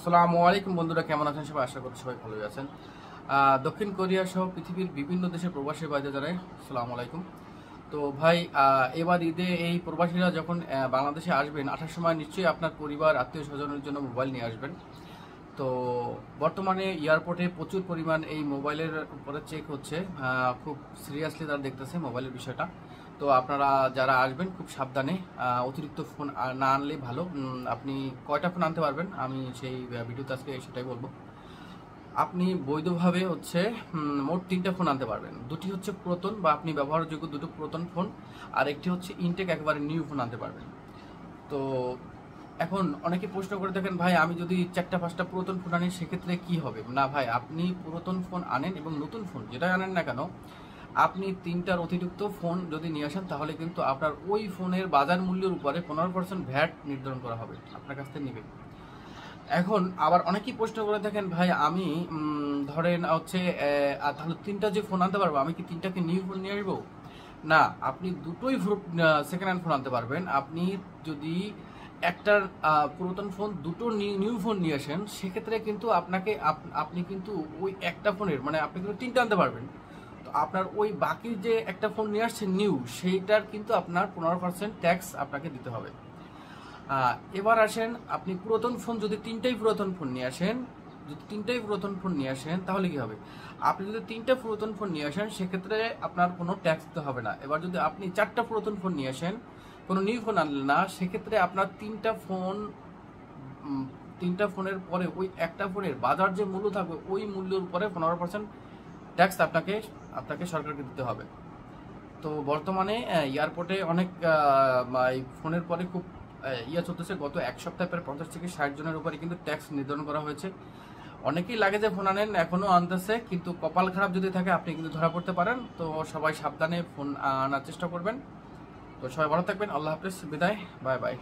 আসসালামু আলাইকুম বন্ধুরা, কেমন আছেন সবাই? আশা করি সবাই ভালোই আছেন। দক্ষিণ কোরিয়া সহ পৃথিবীর বিভিন্ন দেশের প্রবাসী ভাইদের জানাই আসসালামু আলাইকুম। তো ভাই, এবার ঈদে এই প্রবাসীরা যখন বাংলাদেশে আসবেন, আসার সময় নিশ্চয়ই আপনার পরিবার আত্মীয় স্বজনের জন্য মোবাইল নিয়ে আসবেন। তো বর্তমানে এয়ারপোর্টে প্রচুর পরিমাণ এই মোবাইলের উপরে চেক হচ্ছে। খুব সিরিয়াসলি তারা দেখতেছে মোবাইলের বিষয়টা। তো আপনারা যারা আসবেন খুব সাবধানে, অতিরিক্ত ফোন না আনলেই ভালো। আপনি কয়টা ফোন আনতে পারবেন আমি সেই ভিডিওতে আজকে সেটাই বলবো। আপনি বৈধভাবে হচ্ছে মোট 3টা ফোন আনতে পারবেন। দুটি হচ্ছে পুরাতন বা আপনি ব্যবহারযোগ্য দুটো পুরাতন ফোন, আর একটি হচ্ছে ইনটেক একেবারে নিউ ফোন আনতে পারবেন। তো এখন অনেকে প্রশ্ন করে দেখেন, ভাই আমি যদি 4টা 5টা পুরাতন ফোন আনি সেক্ষেত্রে কি হবে? না ভাই, আপনি পুরাতন ফোন আনেন এবং নতুন ফোন যেটাই আনেন না কেন, আপনি 3টার অতিরিক্ত ফোন যদি নিয়ে আসেন তাহলে কিন্তু আপনার ওই ফোনের বাজার মূল্যের উপরে 15% ভ্যাট নির্ধারণ করা হবে, আপনার কাছ থেকে নেবে। এখন আবার অনেকেই প্রশ্ন করে দেখেন, ভাই আমি ধরেন হচ্ছে তাহলে 3টা যে ফোন আনতে পারবো, আমি কি 3টাকে নিউ ফোন নিয়ে আসবো? না, আপনি দুটোই সেকেন্ড হ্যান্ড ফোন আনতে পারবেন। আপনি যদি একটার পুরাতন ফোন দুটো নিউ ফোন নিয়ে আসেন সেক্ষেত্রে কিন্তু আপনি কিন্তু ওই একটা ফোনের মানে আপনি কিন্তু 3টা আনতে পারবেন। তো আপনার ওই বাকি যে একটা ফোন নিয়ে আসছেন নিউ, সেইটার কিন্তু আপনার 15% ট্যাক্স আপনাকে দিতে হবে। এবার আসেন, আপনি পুরাতন ফোন যদি তিনটাই পুরাতন ফোন নিয়ে আসেন, তাহলে কি হবে? আপনি যদি 3টা পুরাতন ফোন নিয়ে আসেন সেক্ষেত্রে আপনার কোনো ট্যাক্স দিতে হবে না। এবার যদি আপনি 4টা পুরাতন ফোন নিয়ে আসেন, কোনো নিউ ফোন আনলেন না, সেক্ষেত্রে আপনার 3টা ফোনের পরে ওই একটা ফোনের বাজার যে মূল্য থাকবে ওই মূল্যের উপরে 15% ট্যাক্স আপনাকে সরকারকে দিতে হবে। তো বর্তমানে এয়ারপোর্টে অনেক এই ফোনের পরে খুব চলতেছে। গত এক সপ্তাহে প্রায় 50 থেকে 60 জনের উপরে কিন্তু ট্যাক্স নির্ধারণ করা হয়েছে। অনেকেই লাগে যে ফোন আনেন, এখনো আনতেছে, কিন্তু কপাল খারাপ যদি থাকে আপনি কিন্তু ধরা পড়তে পারেন। তো সবাই সাবধানে ফোন আনার চেষ্টা করবেন। তো সবাই ভালো থাকবেন। আল্লাহ হাফেজ, বিদায়, বাই বাই।